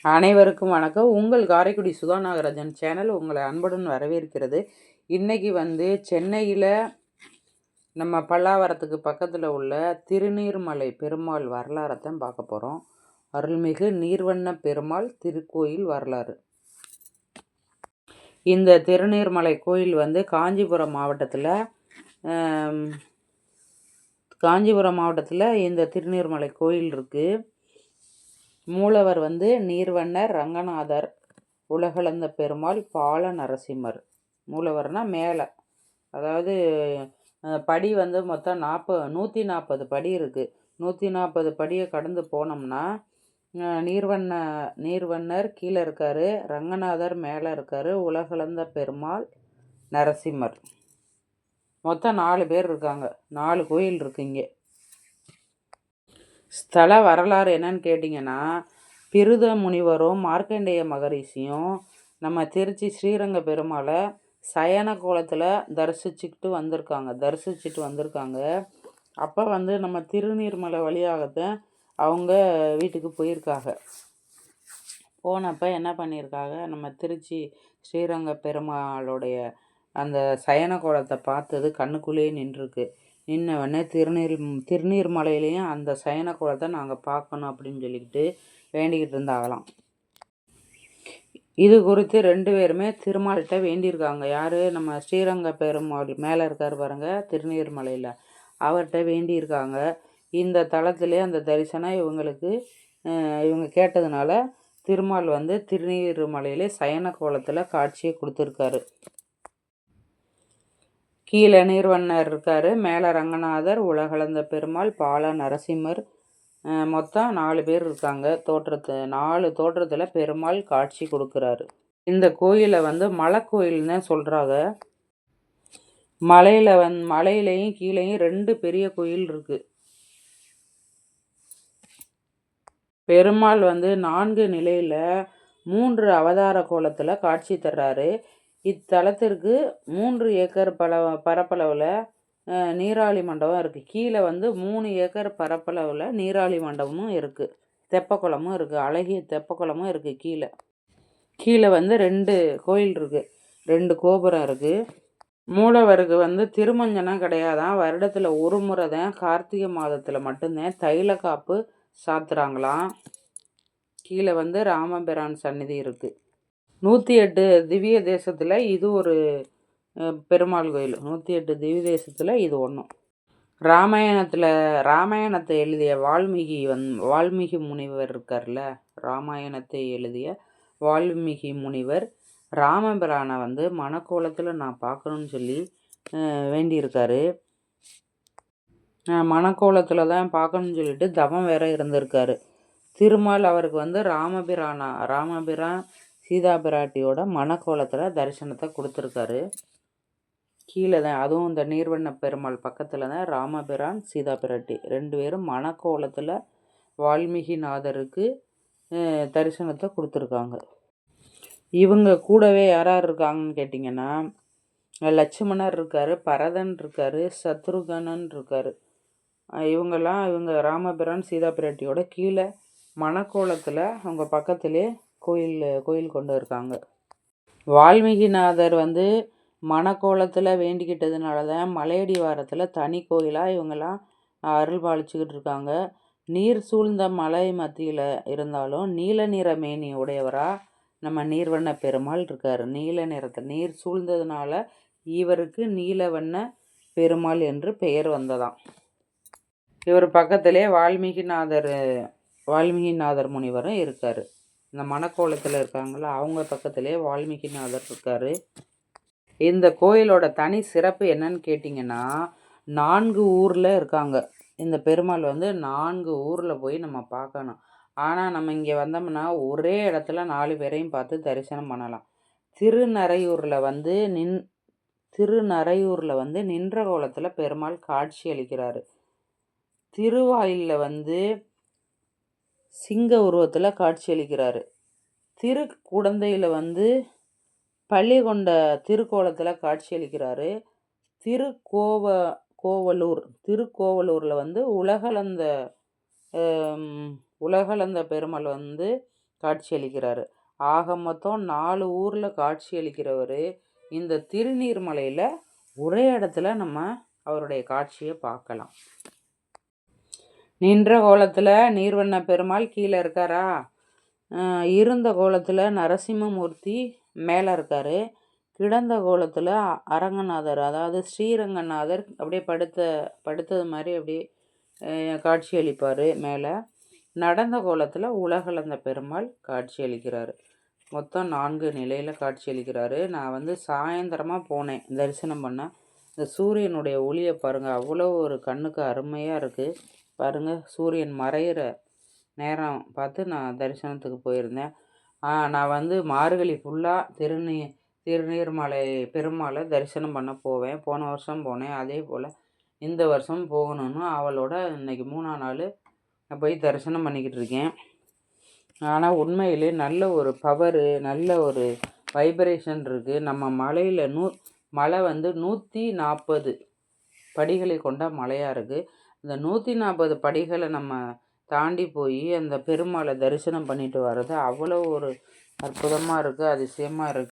அனைவருக்கும் வணக்கம். உங்கள் காரைக்குடி சுதா நாகராஜன் சேனல் உங்களை அன்புடன் வரவேற்கிறது. இன்றைக்கி சென்னையில் நம்ம பல்லாவரத்துக்கு பக்கத்தில் உள்ள திருநீர்மலை பெருமாள் வரலாறைத்தான் பார்க்க போகிறோம். அருள்மிகு நீர்வண்ண பெருமாள் திருக்கோயில் வரலாறு. இந்த திருநீர்மலை கோயில் காஞ்சிபுரம் மாவட்டத்தில் இந்த திருநீர்மலை கோயில் இருக்குது. மூலவர் நீர்வண்ணர் ரங்கநாதர், உலகளந்த பெருமாள், பால நரசிம்மர். மூலவர்னா மேலே, அதாவது படி மொத்தம் 140 படி இருக்குது. 140 படியை கடந்து போனோம்னா நீர்வண்ணர் கீழே இருக்கார், ரங்கநாதர் மேலே இருக்கார், உலகளந்த பெருமாள், நரசிம்மர். மொத்தம் 4 பேர் இருக்காங்க. 4 கோயில் இருக்கு இங்கே. ஸ்தல வரலாறு என்னன்னு கேட்டிங்கன்னா, பிருத முனிவரும் மார்க்கண்டேய மகரிஷியும் நம்ம திருச்சி ஸ்ரீரங்க பெருமாளை சயன கோலத்தில் தரிசிச்சுட்டு வந்திருக்காங்க. அப்போ நம்ம திருநீர்மலை வழியாகத்தான் அவங்க வீட்டுக்கு போயிருக்காங்க. போனப்போ என்ன பண்ணியிருக்காங்க, நம்ம திருச்சி ஸ்ரீரங்க பெருமாளுடைய அந்த சயன கோலத்தை பார்த்தது கண்ணுக்குள்ளேயே நின்றுருக்கு. நின்னவொடனே திருநீர்மலையிலையும் அந்த சயன கோலத்தை நாங்கள் பார்க்கணும் அப்படின்னு சொல்லிக்கிட்டு வேண்டிக்கிட்டு இருந்தாங்களாம். இது குறித்து 2 பேருமே திருமால்கிட்ட வேண்டியிருக்காங்க. யார்? நம்ம ஸ்ரீரங்க பெருமாள் மேலே இருக்கார் பாருங்கள், திருநீர்மலையில், அவர்கிட்ட வேண்டியிருக்காங்க. இந்த தளத்திலே அந்த தரிசனம் இவங்க கேட்டதுனால திருமால் திருநீர்மலையிலே சயன கோலத்தில் காட்சியை கொடுத்துருக்காரு. கீழே நீர்வண்ணர் இருக்கார், மேலே ரங்கநாதர், உலகளந்த பெருமாள், பால நரசிம்மர், மொத்தம் 4 பேர் இருக்காங்க. 4 தோற்றத்தில் பெருமாள் காட்சி கொடுக்குறாரு. இந்த கோயிலை மலைக்கோயில்னு சொல்கிறாங்க. மலையிலையும் கீழேயும் 2 பெரிய கோயில் இருக்குது. பெருமாள் 4 நிலையில் 3 அவதார கோலத்தில் காட்சி தர்றாரு. இத்தலத்திற்கு 3 ஏக்கர் பரப்பளவில் நீராழி மண்டபம் இருக்குது. கீழே 3 ஏக்கர் பரப்பளவில் நீராழி மண்டபமும் இருக்குது. தெப்பக்குளமும் இருக்குது. அழகிய தெப்பக்குளமும் இருக்குது. கீழே 2 கோயில் இருக்குது. 2 கோபுரம் இருக்குது. மூலவருக்கு திருமஞ்சனம் கிடையாதான். வருடத்தில் ஒரு முறை தான், கார்த்திகை மாதத்தில் மட்டும்தான் தைல காப்பு சாத்துறாங்களாம். கீழே ராமபிரான் சந்நிதி இருக்குது. 108 திவ்ய தேசத்தில் இது ஒரு பெருமாள் கோயில். 108 திவ்ய தேசத்தில் இது ஒன்றும். ராமாயணத்தை எழுதிய வால்மீகி முனிவர் இருக்கார்ல, ராமாயணத்தை எழுதிய வால்மீகி முனிவர் ராமபிரானை மணக்கோலத்தில் நான் பார்க்கணுன்னு சொல்லி வேண்டியிருக்காரு. மணக்கோலத்தில் தான் பார்க்கணுன்னு சொல்லிட்டு தவம் வேற இருந்திருக்காரு. திருமால் அவருக்கு ராமபிரான் சீதா பிராட்டியோட மணக்கோலத்தில் தரிசனத்தை கொடுத்துருக்காரு. கீழே தான், அதுவும் இந்த நீர்வண்ண பெருமாள் பக்கத்தில் தான் ராமபிரான் சீதா பிராட்டி 2 பேரும் மணக்கோலத்தில் வால்மீகிநாதருக்கு தரிசனத்தை கொடுத்துருக்காங்க. இவங்க கூடவே யார் இருக்காங்கன்னு கேட்டிங்கன்னா, லட்சுமணர் இருக்கார், பரதன் இருக்கார், சத்ருகனன் இருக்கார். இவங்க ராமபிரான் சீதா பிராட்டியோட கீழே மணக்கோலத்தில் அவங்க பக்கத்திலே கோயில் கொண்டு இருக்காங்க. வால்மீகிநாதர் மணக்கோலத்தில் வேண்டிக்கிட்டதுனால தான் மலையடி வாரத்தில் தனி கோயிலாக இவங்கெல்லாம் அருள் பாலிச்சுக்கிட்டு இருக்காங்க. நீர் சூழ்ந்த மலை மத்தியில் இருந்தாலும் நீல நிற மேனி உடையவராக நம்ம நீர்வண்ண பெருமாள் இருக்கார். நீர் சூழ்ந்ததுனால இவருக்கு நீலவண்ண பெருமாள் என்று பெயர் வந்ததாம். இவர் பக்கத்திலே வால்மீகிநாதர் முனிவரும் இருக்கார். இந்த மணக்கோலத்தில் இருக்காங்களா, அவங்க பக்கத்திலே வால்மீகிநாதர் இருக்கார். இந்த கோயிலோட தனி சிறப்பு என்னன்னு கேட்டிங்கன்னா, 4 ஊரில் இருக்காங்க. இந்த பெருமாள் 4 ஊரில் போய் நம்ம பார்க்கணும். ஆனால் நம்ம இங்கே வந்தோம்னா ஒரே இடத்துல 4 பேரையும் பார்த்து தரிசனம் பண்ணலாம். திருநறையூரில் நின்ற கோலத்தில் பெருமாள் காட்சி அளிக்கிறாரு. திருவாயிலில் சிங்க உருவத்தில் காட்சி அளிக்கிறாரு. திருக்குடந்தையில் பள்ளி கொண்ட திருக்கோலத்தில் காட்சி அளிக்கிறாரு. திருக்கோவலூரில் உலகளந்த பெருமாள் காட்சியளிக்கிறாரு. ஆக மொத்தம் 4 ஊரில் காட்சியளிக்கிறவர். இந்த திருநீர்மலையில் ஒரே இடத்துல நம்ம அவருடைய காட்சியை பார்க்கலாம். நின்ற கோலத்தில் நீர்வண்ண பெருமாள் கீழே இருக்காரா, இருந்த கோலத்தில் நரசிம்மமூர்த்தி மேலே இருக்கார், கிடந்த கோலத்தில் அரங்கநாதர் அதாவது ஸ்ரீரங்கநாதர் அப்படியே படுத்தது மாதிரி அப்படியே காட்சியளிப்பார் மேலே. நடந்த கோலத்தில் உலகளந்த பெருமாள் காட்சியளிக்கிறார். மொத்தம் 4 நிலையில் காட்சியளிக்கிறாரு. நான் சாயந்தரமாக போனேன் தரிசனம் பண்ண. இந்த சூரியனுடைய ஒளியை பாருங்கள், அவ்வளோ ஒரு கண்ணுக்கு அருமையாக இருக்குது. பாருங்கள், சூரியன் மறையிற நேரம் பார்த்து நான் தரிசனத்துக்கு போயிருந்தேன். நான் மார்கழி ஃபுல்லாக திருநீர்மலை பெருமாளை தரிசனம் பண்ண போவேன். போன வருஷம் போனேன், அதே போல் இந்த வருஷம் போகணுன்னு அவளோட இன்றைக்கி 3ஆம் நாள் போய் தரிசனம் பண்ணிக்கிட்டு இருக்கேன். ஆனால் உண்மையிலே நல்ல ஒரு பவரு, நல்ல ஒரு வைப்ரேஷன் இருக்குது. நம்ம மலையில் மலை 140 படிகளை கொண்ட மலையாக இருக்குது. இந்த 140 படிகளை நம்ம தாண்டி போய் அந்த பெருமாளை தரிசனம் பண்ணிட்டு வர்றது அவ்வளோ ஒரு அற்புதமாக இருக்குது, அதிசயமாக இருக்குது.